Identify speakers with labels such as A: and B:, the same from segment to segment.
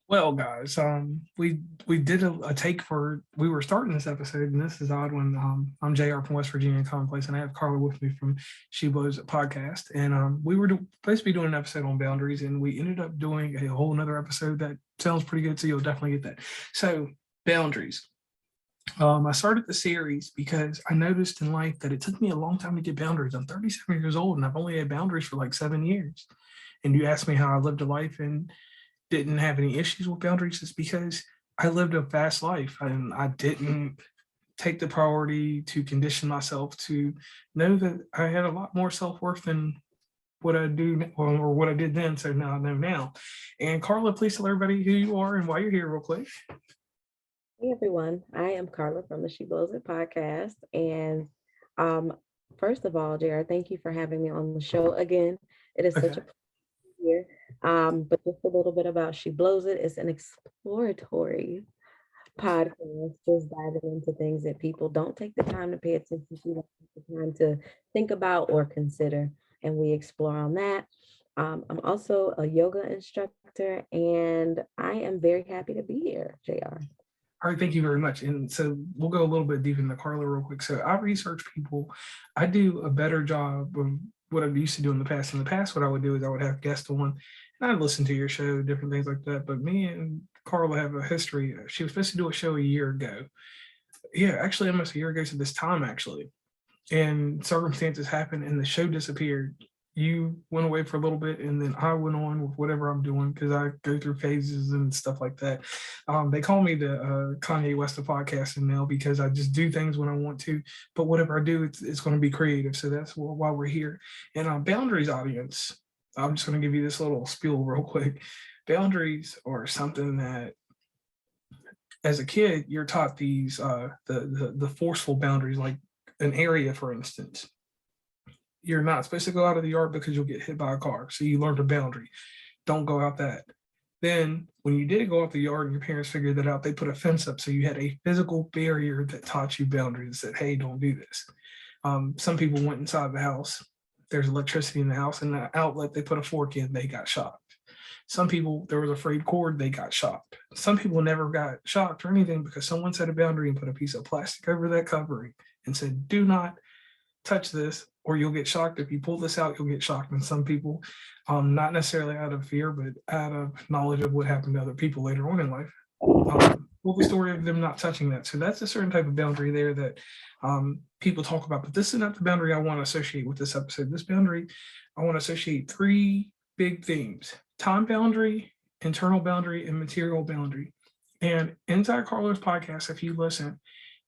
A: Well, guys, we did a take for we were starting this episode, and this is odd when I'm JR from West Virginia Commonplace, and I have Carla with me from She Blows It podcast, and we were supposed to be doing an episode on boundaries, and we ended up doing a whole another episode that sounds pretty good, so you'll definitely get that. So boundaries. I started the series because I noticed in life that it took me a long time to get boundaries. I'm 37 years old, and I've only had boundaries for like 7 years. And you asked me how I lived a life, and didn't have any issues with boundaries is because I lived a fast life and I didn't take the priority to condition myself to know that I had a lot more self-worth than what I do or what I did then. So now I know now. And Carla, please tell everybody who you are and why you're here real quick.
B: Hey everyone, I am Carla from the She Blows It podcast. And um, first of all, JR, thank you for having me on the show again. It is such
A: Okay.
B: a pleasure here. But just a little bit about She Blows It. It's an exploratory podcast, just diving into things that people don't take the time to pay attention to, don't take the time to think about or consider. And we explore on that. I'm also a yoga instructor, and I am very happy to be here, JR.
A: All right, thank you very much. And so we'll go a little bit deep into Carla real quick. So I research people. I do a better job of what I used to do in the past. In the past, what I would do is I would have guests on and I'd listen to your show, different things like that. But me and Carla have a history. She was supposed to do a show a year ago. Yeah, actually almost a year ago to this time, actually. And circumstances happened and the show disappeared. You went away for a little bit and then I went on with whatever I'm doing because I go through phases and stuff like that. They call me the Kanye West of podcasting now because I just do things when I want to, but whatever I do, it's going to be creative. So that's why we're here. And boundaries, audience, I'm just going to give you this little spiel real quick. Boundaries are something that as a kid you're taught these the forceful boundaries, like an area, for instance. You're not supposed to go out of the yard because you'll get hit by a car. So you learned a boundary. Don't go out that. Then when you did go out the yard and your parents figured that out, they put a fence up. So you had a physical barrier that taught you boundaries, that, hey, don't do this. Some people went inside the house. There's electricity in the house, and the outlet they put a fork in, they got shocked. Some people, there was a frayed cord, they got shocked. Some people never got shocked or anything because someone set a boundary and put a piece of plastic over that covering and said, do not touch this or you'll get shocked. If you pull this out, you'll get shocked. And some people, not necessarily out of fear, but out of knowledge of what happened to other people later on in life, told the story of them not touching that. So that's a certain type of boundary there that people talk about. But this is not the boundary I want to associate with this episode. This boundary, I want to associate three big themes: time boundary, internal boundary, and material boundary. And inside Carla's podcast, if you listen,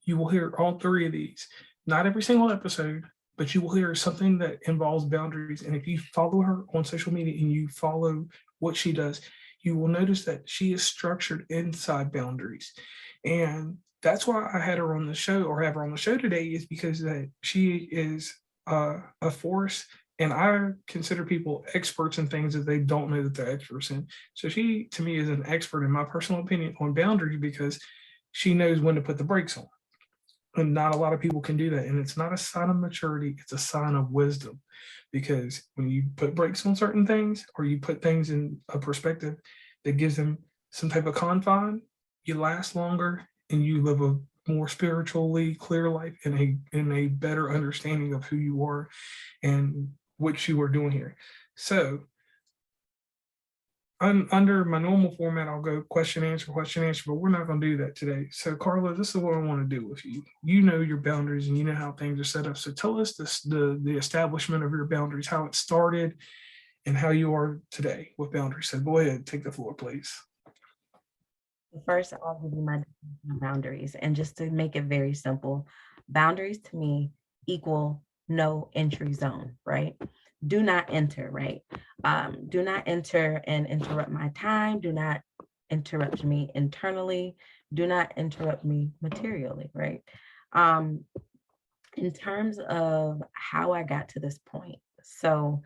A: you will hear all three of these. Not every single episode, but you will hear something that involves boundaries. And if you follow her on social media and you follow what she does, you will notice that she is structured inside boundaries. And that's why I had her on the show, or have her on the show today, is because that she is a force. And I consider people experts in things that they don't know that they're experts in. So she, to me, is an expert, in my personal opinion, on boundaries because she knows when to put the brakes on. And not a lot of people can do that. And it's not a sign of maturity, it's a sign of wisdom. Because when you put brakes on certain things, or you put things in a perspective that gives them some type of confine, you last longer and you live a more spiritually clear life, in a better understanding of who you are and what you are doing here. So under my normal format, I'll go question, answer, but we're not going to do that today. So, Carla, this is what I want to do with you. You know your boundaries and you know how things are set up. So, tell us the establishment of your boundaries, how it started, and how you are today with boundaries. So, go ahead, take the floor, please.
B: First, I'll give you my boundaries. And just to make it very simple, boundaries to me equal no entry zone, right? Do not enter, right? Do not enter and interrupt my time. Do not interrupt me internally. Do not interrupt me materially, right? Um, in terms of how I got to this point. So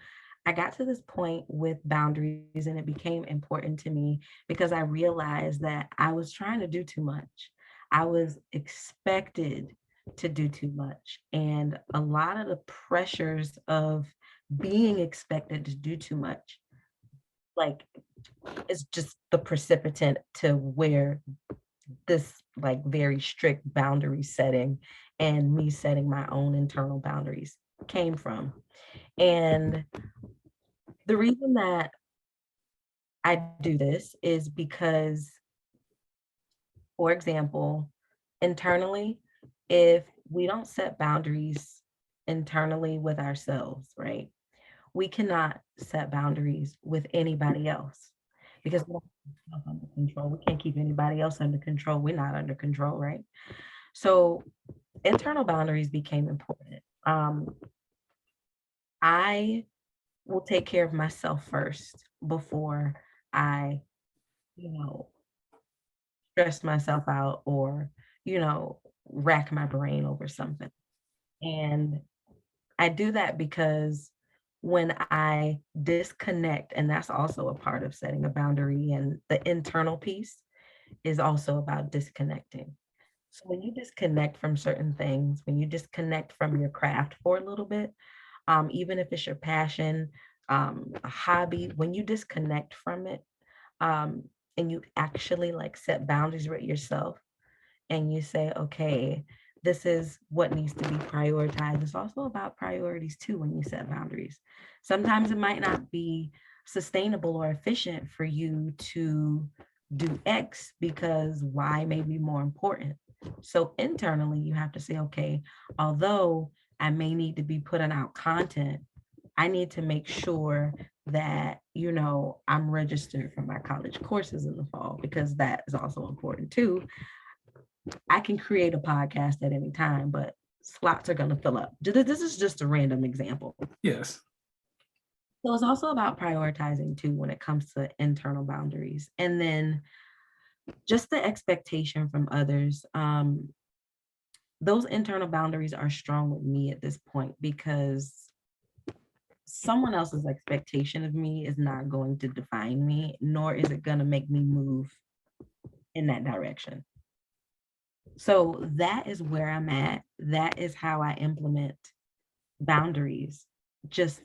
B: I got to this point with boundaries, and it became important to me because I realized that I was trying to do too much. I was expected to do too much. And a lot of the pressures of being expected to do too much, like is just the precipitant to where this like very strict boundary setting and me setting my own internal boundaries came from. And the reason that I do this is because, for example, internally, if we don't set boundaries internally with ourselves, right? We cannot set boundaries with anybody else because we don't have ourselves under control. We can't keep anybody else under control. We're not under control, right? So internal boundaries became important. I will take care of myself first before I, you know, stress myself out or, rack my brain over something. And I do that because when I disconnect, and that's also a part of setting a boundary, and the internal piece is also about disconnecting. So when you disconnect from certain things, when you disconnect from your craft for a little bit, even if it's your passion, a hobby, when you disconnect from it, um, and you actually like set boundaries with yourself and you say, okay, this is what needs to be prioritized. It's also about priorities too when you set boundaries. Sometimes it might not be sustainable or efficient for you to do X because Y may be more important. So internally, you have to say, okay, although I may need to be putting out content, I need to make sure that, I'm registered for my college courses in the fall because that is also important too. I can create a podcast at any time, but slots are going to fill up. This is just a random example.
A: Yes.
B: So it's also about prioritizing too when it comes to internal boundaries. And then just the expectation from others. Those internal boundaries are strong with me at this point because someone else's expectation of me is not going to define me, nor is it going to make me move in that direction. So that is where I'm at. That is how I implement boundaries, just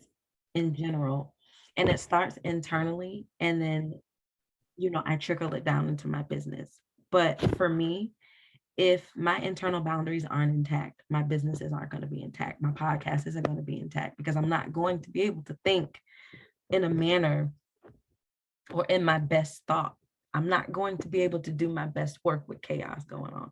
B: in general. And it starts internally, and then, I trickle it down into my business. But for me, if my internal boundaries aren't intact, my businesses aren't going to be intact. My podcast isn't going to be intact because I'm not going to be able to think in a manner or in my best thought. I'm not going to be able to do my best work with chaos going on.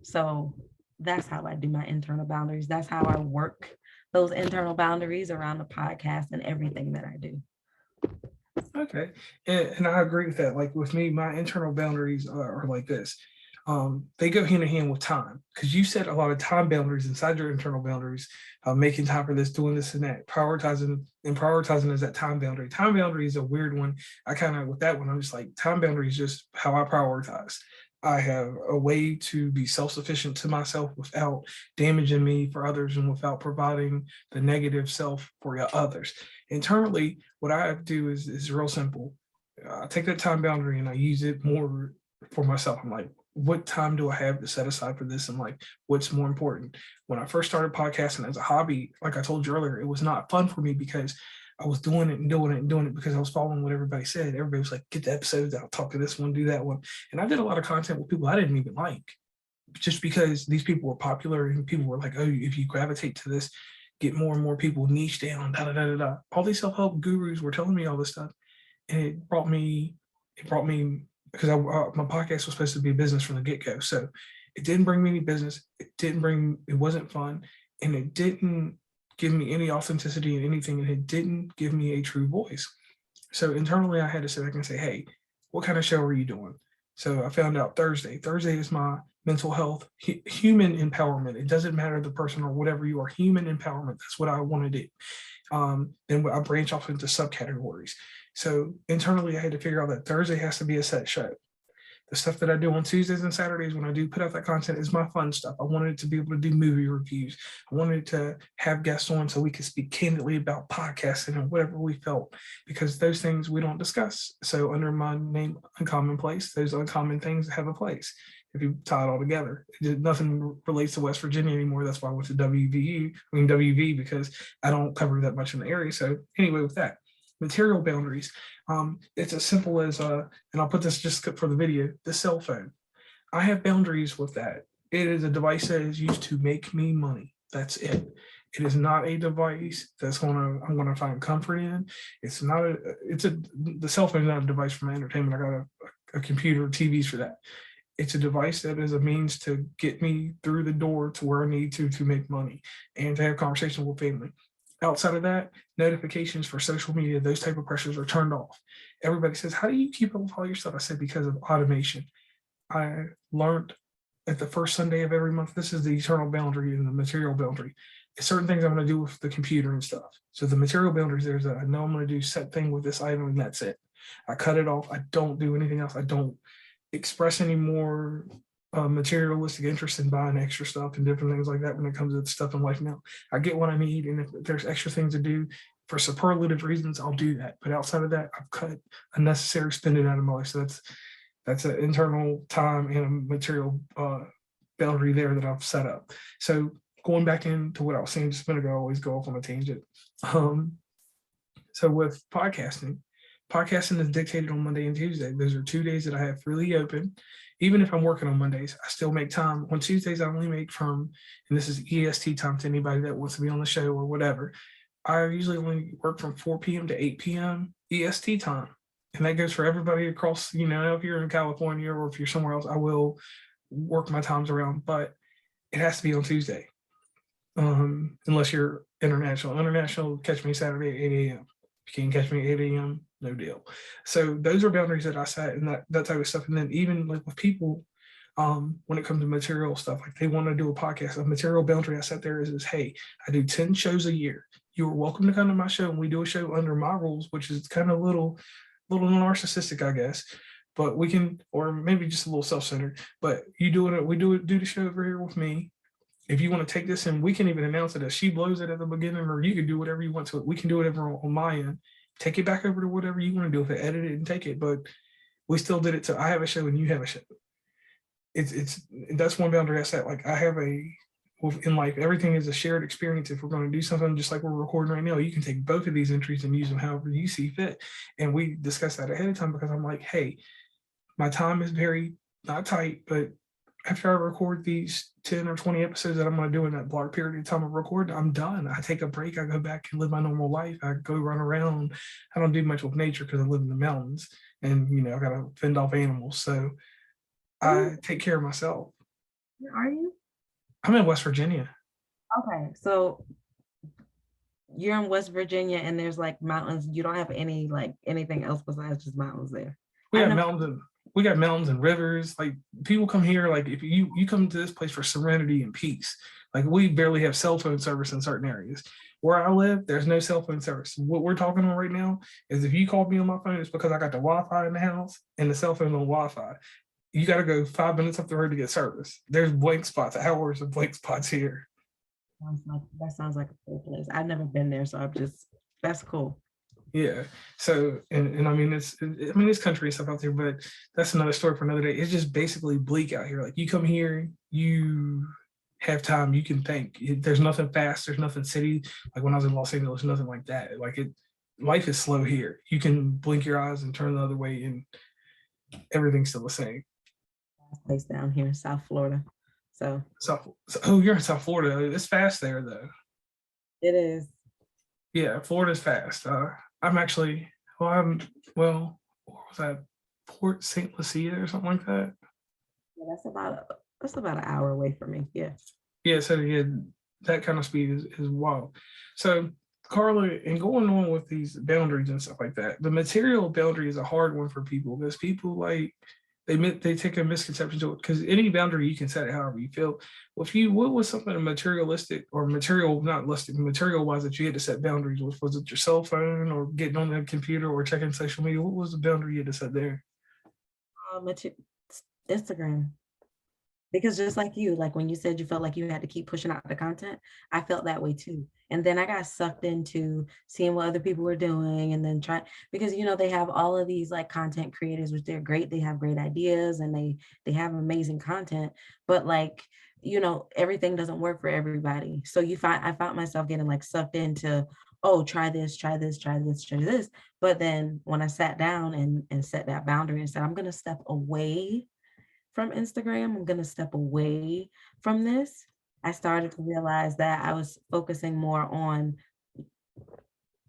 B: So that's how I do my internal boundaries. That's how I work those internal boundaries around the podcast and everything that I do.
A: Okay. And I agree with that. Like with me, my internal boundaries are like this. They go hand in hand with time because you set a lot of time boundaries inside your internal boundaries, making time for this, doing this and that, prioritizing is that time boundary. Time boundary is a weird one. I kind of, with that one, I'm just like, time boundary is just how I prioritize. I have a way to be self-sufficient to myself without damaging me for others and without providing the negative self for others. Internally, what I do is real simple. I take that time boundary and I use it more for myself. I'm like, what time do I have to set aside for this? And like, what's more important? When I first started podcasting as a hobby, like I told you earlier, it was not fun for me because I was doing it and doing it and doing it because I was following what everybody said. Everybody was like, get the episodes out, talk to this one, do that one. And I did a lot of content with people I didn't even like just because these people were popular and people were like, oh, if you gravitate to this, get more and more people niche down, da da da da da. All these self-help gurus were telling me all this stuff. And it brought me because my podcast was supposed to be a business from the get-go. So it didn't bring me any business. It wasn't fun. And it didn't give me any authenticity in anything. And it didn't give me a true voice. So internally I had to sit back and say, hey, what kind of show are you doing? So I found out Thursday. Thursday is my mental health, human empowerment. It doesn't matter the person or whatever you are, human empowerment. That's what I want to do. Then I branch off into subcategories. So internally, I had to figure out that Thursday has to be a set show. The stuff that I do on Tuesdays and Saturdays when I do put out that content is my fun stuff. I wanted to be able to do movie reviews. I wanted to have guests on so we could speak candidly about podcasting and whatever we felt, because those things we don't discuss. So under my name, Uncommon Place, those uncommon things have a place. If you tie it all together, nothing relates to West Virginia anymore. That's why I went to WV, because I don't cover that much in the area. So anyway, with that, Material boundaries. It's as simple as, and I'll put this just for the video, the cell phone. I have boundaries with that. It is a device that is used to make me money. That's it. It is not a device I'm gonna find comfort in. It's not a it's a the cell phone is not a device for my entertainment. I got a computer, TVs for that. It's a device that is a means to get me through the door to where I need to make money and to have conversations with family. Outside of that, notifications for social media, those type of pressures are turned off. Everybody says, "How do you keep up with all your stuff?" I said, "Because of automation." I learned at the first Sunday of every month, this is the eternal boundary and the material boundary. Certain things I'm going to do with the computer and stuff. So the material boundaries, there's a, I know I'm going to do set thing with this item and that's it. I cut it off. I don't do anything else. I don't express any more materialistic interest in buying extra stuff and different things like that when it comes to stuff in life now. I get what I need, and if there's extra things to do for superlative reasons, I'll do that. But outside of that, I've cut unnecessary spending out of my life. So that's an internal time and a material boundary there that I've set up. So going back into what I was saying just a minute ago, I always go off on a tangent. So with podcasting is dictated on Monday and Tuesday. Those are 2 days that I have freely open. Even if I'm working on Mondays, I still make time. On Tuesdays, I only make from, and this is EST time to anybody that wants to be on the show or whatever. I usually only work from 4 p.m. to 8 p.m. EST time. And that goes for everybody across, if you're in California or if you're somewhere else, I will work my times around, but it has to be on Tuesday. Unless you're international. International, catch me Saturday at 8 a.m. If you can't catch me at 8 a.m., no deal. So those are boundaries that I set and that type of stuff. And then even like with people, when it comes to material stuff, like they want to do a podcast, a material boundary I set there is hey, I do 10 shows a year. You are welcome to come to my show and we do a show under my rules, which is kind of a little narcissistic, I guess. But we can, or maybe just a little self-centered, but we do the show over here with me. If you want to take this and we can even announce it as she blows it at the beginning, or you can do whatever you want to it. We can do whatever on my end. Take it back over to whatever you want to do if it edit it and take it. But we still did it to I have a show and you have a show. It's that's one boundary I set. Like I have in life, everything is a shared experience. If we're going to do something just like we're recording right now, you can take both of these entries and use them however you see fit. And we discussed that ahead of time because I'm like, hey, my time is very not tight, but after I record these 10 or 20 episodes that I'm going to do in that block period of time of recording, I'm done. I take a break. I go back and live my normal life. I go run around. I don't do much with nature because I live in the mountains and, I got to fend off animals. So I take care of myself.
B: Where are you?
A: I'm in West Virginia.
B: Okay. So you're in West Virginia and there's like mountains. You don't have any like anything else besides just mountains there.
A: We got mountains and rivers. Like people come here, like if you come to this place for serenity and peace. Like we barely have cell phone service in certain areas. Where I live, there's no cell phone service. What we're talking on right now is if you call me on my phone, it's because I got the Wi-Fi in the house and the cell phone on Wi-Fi. You got to go 5 minutes up the road to get service. There's blank spots, hours of blank spots here.
B: That sounds like a cool place. I've never been there, so that's cool.
A: Yeah. So, and I mean, it's country and stuff out there, but that's another story for another day. It's just basically bleak out here. Like you come here, you have time, you can think. There's nothing fast. There's nothing city. Like when I was in Los Angeles, nothing like that. Like life is slow here. You can blink your eyes and turn the other way and everything's still the same.
B: Place down here in South Florida. So
A: you're in South Florida. It's fast there though.
B: It is.
A: Yeah, Florida's fast. I'm actually, what was that? Port St. Lucia or something like that.
B: Yeah, that's about an hour away from me. Yeah.
A: Yeah, so yeah, that kind of speed is wild. So Carla, and going on with these boundaries and stuff like that, the material boundary is a hard one for people because people like they take a misconception to it because any boundary you can set it however you feel. Well, what was something materialistic or material, not listed, material wise that you had to set boundaries with? Was it your cell phone or getting on the computer or checking social media? What was the boundary you had to set there?
B: Instagram. Because just like you, like when you said you felt like you had to keep pushing out the content, I felt that way too. And then I got sucked into seeing what other people were doing and then because they have all of these like content creators, which they're great. They have great ideas and they have amazing content, but like, everything doesn't work for everybody. So I found myself getting like sucked into oh, try this, try this, try this, try this. But then when I sat down and set that boundary and said, I'm going to step away from Instagram, I'm going to step away from this, I started to realize that I was focusing more on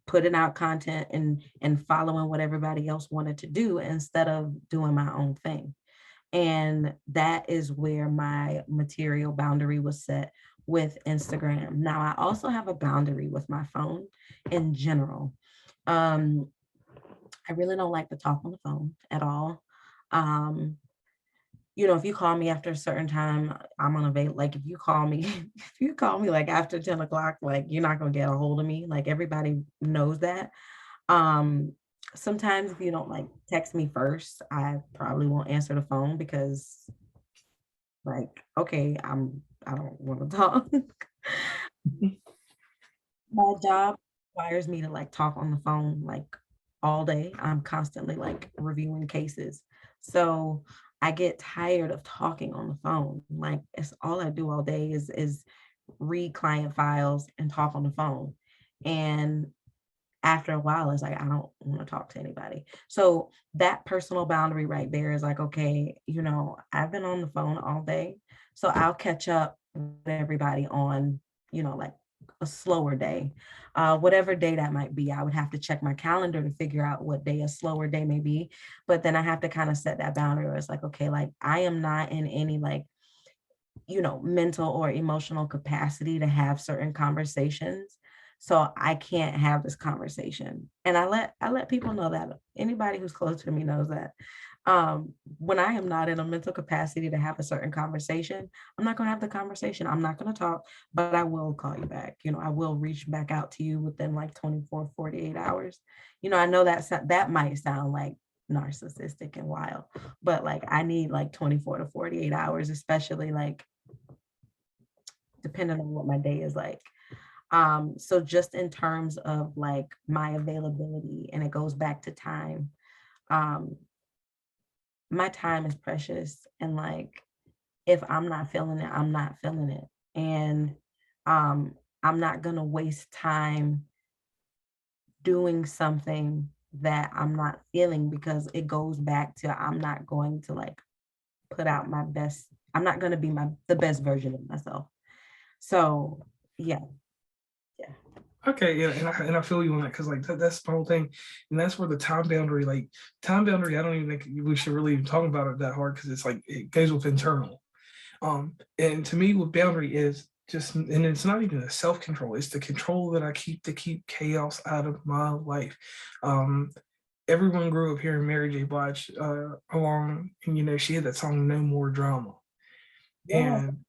B: putting out content and following what everybody else wanted to do instead of doing my own thing. And that is where my material boundary was set with Instagram. Now, I also have a boundary with my phone in general. Um, I really don't like to talk on the phone at all. Um, if you call me after a certain time, I'm unavailable. Like if you call me, if you call me like after 10 o'clock, like you're not gonna get a hold of me. Like everybody knows that. Um, Sometimes if you don't like text me first, I probably won't answer the phone because like, okay, I don't want to talk. My job requires me to like talk on the phone like all day. I'm constantly like reviewing cases. So I get tired of talking on the phone. Like it's all I do all day is read client files and talk on the phone. And after a while, it's like I don't want to talk to anybody. So that personal boundary right there is like, okay, I've been on the phone all day. So I'll catch up with everybody on, like a slower day. Whatever day that might be, I would have to check my calendar to figure out what day a slower day may be. But then I have to kind of set that boundary where it's like, okay, like I am not in any like, mental or emotional capacity to have certain conversations. So I can't have this conversation. And I let people know that. Anybody who's close to me knows that. When I am not in a mental capacity to have a certain conversation, I'm not going to have the conversation. I'm not going to talk, but I will call you back. I will reach back out to you within like 24, 48 hours. I know that might sound like narcissistic and wild, but like I need like 24 to 48 hours, especially like depending on what my day is like. So just in terms of like my availability, and it goes back to time, um, my time is precious. And like, if I'm not feeling it, I'm not feeling it. And um, I'm not gonna waste time doing something that I'm not feeling because it goes back to I'm not going to like put out my best. I'm not gonna be the best version of myself. So yeah, yeah.
A: Okay, yeah, and I feel you on that because like that's the whole thing, and that's where the time boundary. I don't even think we should really even talk about it that hard because it's like it goes with internal. And to me, what boundary is just, and it's not even a self control. It's the control that I keep to keep chaos out of my life. Um, Everyone grew up hearing Mary J. Blige along, and she had that song "No More Drama,"
B: Yeah.
A: and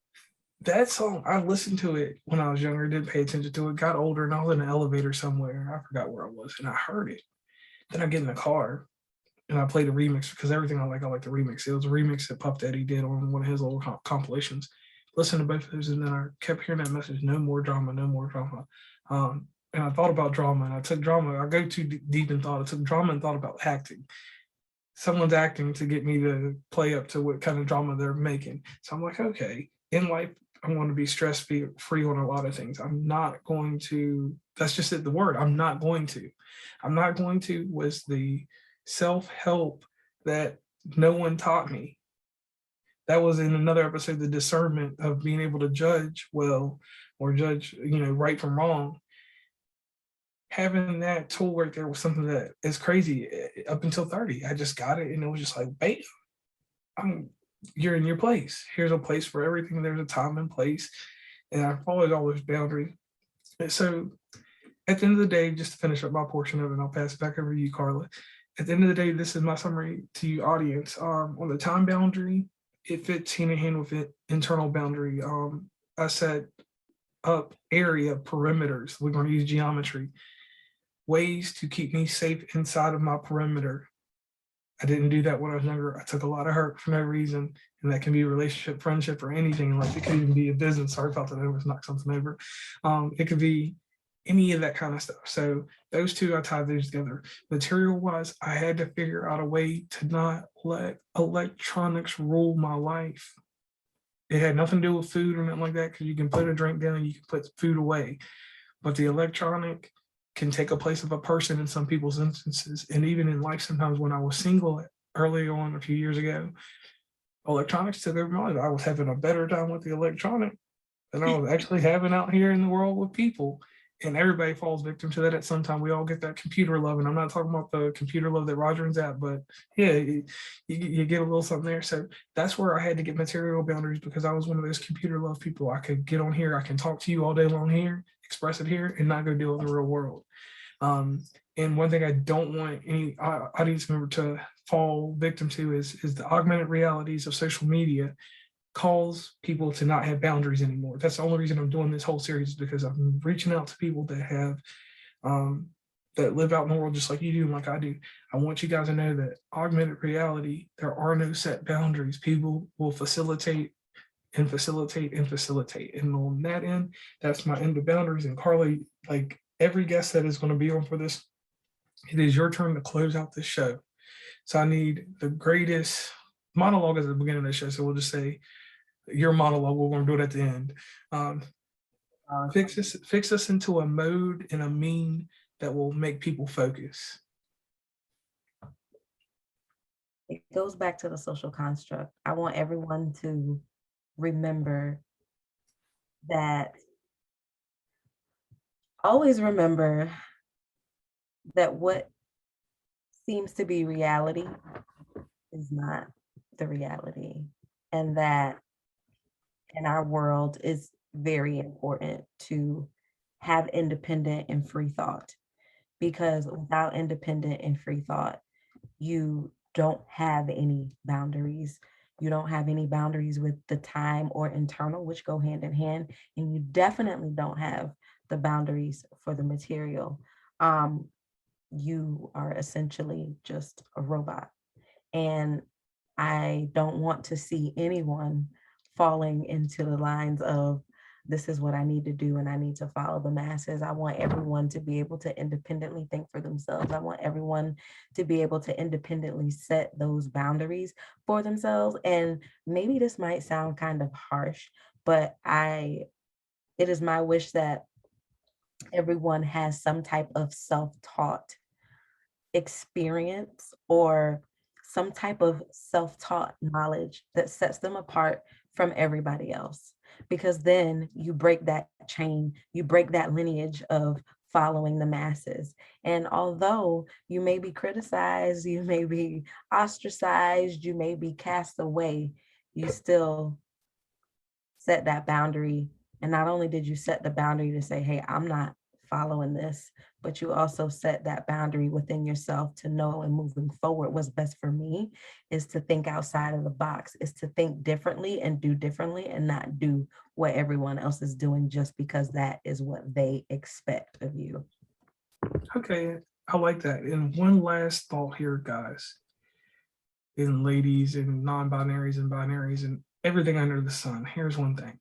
A: that song, I listened to it when I was younger, didn't pay attention to it, got older, and I was in an elevator somewhere. I forgot where I was, and I heard it. Then I get in the car and I played the remix because everything I like the remix. It was a remix that Puff Daddy did on one of his old compilations. Listened to both of those, and then I kept hearing that message: "No more drama, no more drama." And I thought about drama, and I took drama. I go too deep in thought. I took drama and thought about acting. Someone's acting to get me to play up to what kind of drama they're making. So I'm like, okay, in life, I want to be stress free on a lot of things. I'm not going to, that's just it, the word. I'm not going to. I'm not going to was the self help that no one taught me. That was in another episode, the discernment of being able to judge well or judge, right from wrong. Having that tool right there was something that is crazy. Up until 30, I just got it, and it was just like, bam, you're in your place. Here's a place for everything. There's a time and place, and I followed all those boundaries. And so, at the end of the day, just to finish up my portion of it, and I'll pass it back over to you, Carla. At the end of the day, this is my summary to you, audience. On the time boundary, it fits hand in hand with it, internal boundary. I set up area perimeters. We're going to use geometry, ways to keep me safe inside of my perimeter. I didn't do that when I was younger. I took a lot of hurt for no reason, and that can be a relationship, friendship, or anything. Like it could even be a business. Sorry about that. I almost knocked something over. It could be any of that kind of stuff. So those two, I tied those together. Material wise, I had to figure out a way to not let electronics rule my life. It had nothing to do with food or nothing like that, because you can put a drink down and you can put food away. But the electronic can take a place of a person in some people's instances. And even in life, sometimes when I was single early on a few years ago, electronics took over my life. I was having a better time with the electronic than I was actually having out here in the world with people. And everybody falls victim to that at some time. We all get that computer love. And I'm not talking about the computer love that Roger's at, but yeah, you get a little something there. So that's where I had to get material boundaries, because I was one of those computer love people. I could get on here, I can talk to you all day long here, express it here, and not go deal with the real world. Um, and one thing I don't want any audience member to fall victim to is the augmented realities of social media cause people to not have boundaries anymore. That's the only reason I'm doing this whole series, is because I'm reaching out to people that have that live out in the world just like you do and like I do. I want you guys to know that augmented reality, there are no set boundaries. People will facilitate and facilitate and facilitate. And on that end, that's my end of boundaries. And Carly, like every guest that is going to be on for this, it is your turn to close out this show. So I need the greatest monologue at the beginning of the show. So we'll just say your monologue. We're going to do it at the end. Fix us into a mode and a mean that will make people focus.
B: It goes back to the social construct. I want everyone to remember that, always remember that what seems to be reality is not the reality. And that in our world is very important to have independent and free thought, because without independent and free thought, you don't have any boundaries. You don't have any boundaries with the time or internal, which go hand in hand. And you definitely don't have the boundaries for the material. You are essentially just a robot. And I don't want to see anyone falling into the lines of, this is what I need to do and I need to follow the masses. I want everyone to be able to independently think for themselves. I want everyone to be able to independently set those boundaries for themselves. And maybe this might sound kind of harsh, but it is my wish that everyone has some type of self-taught experience or some type of self-taught knowledge that sets them apart from everybody else. Because then you break that chain, you break that lineage of following the masses. And although you may be criticized, you may be ostracized, you may be cast away, you still set that boundary. And not only did you set the boundary to say, hey, I'm not following this, but you also set that boundary within yourself to know, and moving forward, what's best for me is to think outside of the box, is to think differently and do differently, and not do what everyone else is doing just because that is what they expect of you.
A: Okay, I like that. And one last thought here, guys, and ladies, and non-binaries and binaries and everything under the sun. Here's one thing.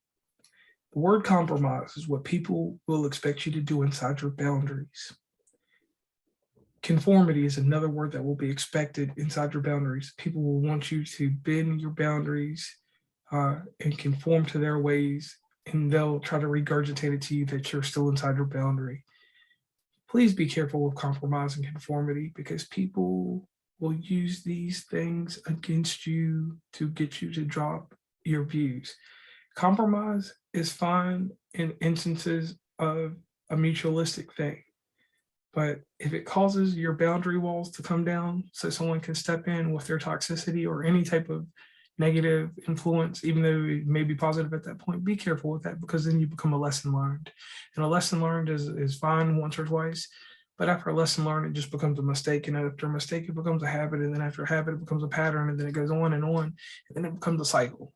A: The word compromise is what people will expect you to do inside your boundaries. Conformity is another word that will be expected inside your boundaries. People will want you to bend your boundaries and conform to their ways, and they'll try to regurgitate it to you that you're still inside your boundary. Please be careful with compromise and conformity, because people will use these things against you to get you to drop your views. Compromise is fine in instances of a mutualistic thing. But if it causes your boundary walls to come down so someone can step in with their toxicity or any type of negative influence, even though it may be positive at that point, be careful with that, because then you become a lesson learned. And a lesson learned is fine once or twice, but after a lesson learned, it just becomes a mistake. And after a mistake, it becomes a habit. And then after a habit, it becomes a pattern. And then it goes on. And then it becomes a cycle.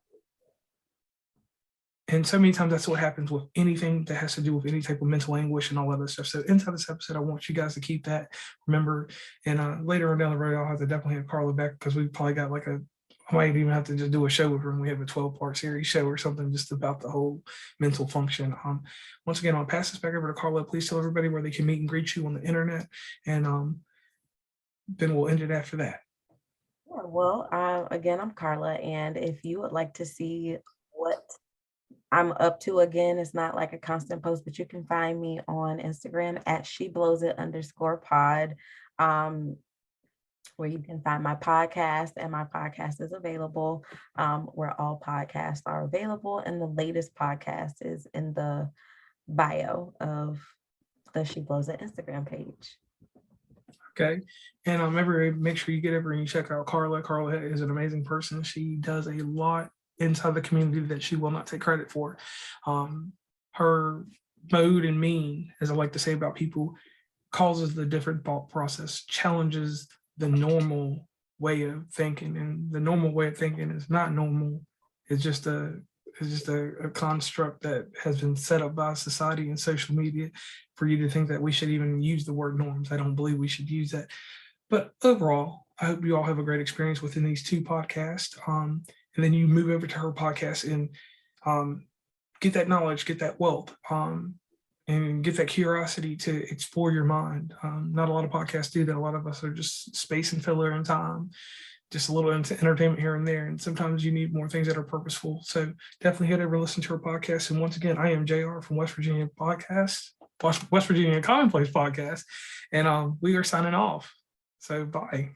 A: And so many times that's what happens with anything that has to do with any type of mental anguish and all other stuff. So inside this episode, I want you guys to keep that, remember, and later on down the road, I'll have to definitely have Carla back, because we probably got I might even have to just do a show with her, and we have a 12-part series show or something just about the whole mental function. Once again, I'll pass this back over to Carla. Please tell everybody where they can meet and greet you on the internet, and then we'll end it after that.
B: Yeah, well, again, I'm Carla, and if you would like to see what I'm up to, again, it's not like a constant post, but you can find me on Instagram at @sheblowsit_pod, where you can find my podcast, and my podcast is available where all podcasts are available. And the latest podcast is in the bio of the She Blows It Instagram page.
A: Okay. And make sure you get over and you check out Carla. Carla is an amazing person. She does a lot inside the community that she will not take credit for. Her mode and mean, as I like to say about people, causes the different thought process, challenges the normal way of thinking. And the normal way of thinking is not normal. It's just a construct that has been set up by society and social media for you to think that we should even use the word norms. I don't believe we should use that. But overall, I hope you all have a great experience within these two podcasts. And then you move over to her podcast and get that knowledge, get that wealth, and get that curiosity to explore your mind. Not a lot of podcasts do that. A lot of us are just space and filler and time, just a little entertainment here and there. And sometimes you need more things that are purposeful. So definitely head over and listen to our podcast. And once again, I am JR from West Virginia Commonplace Podcast. And we are signing off. So bye.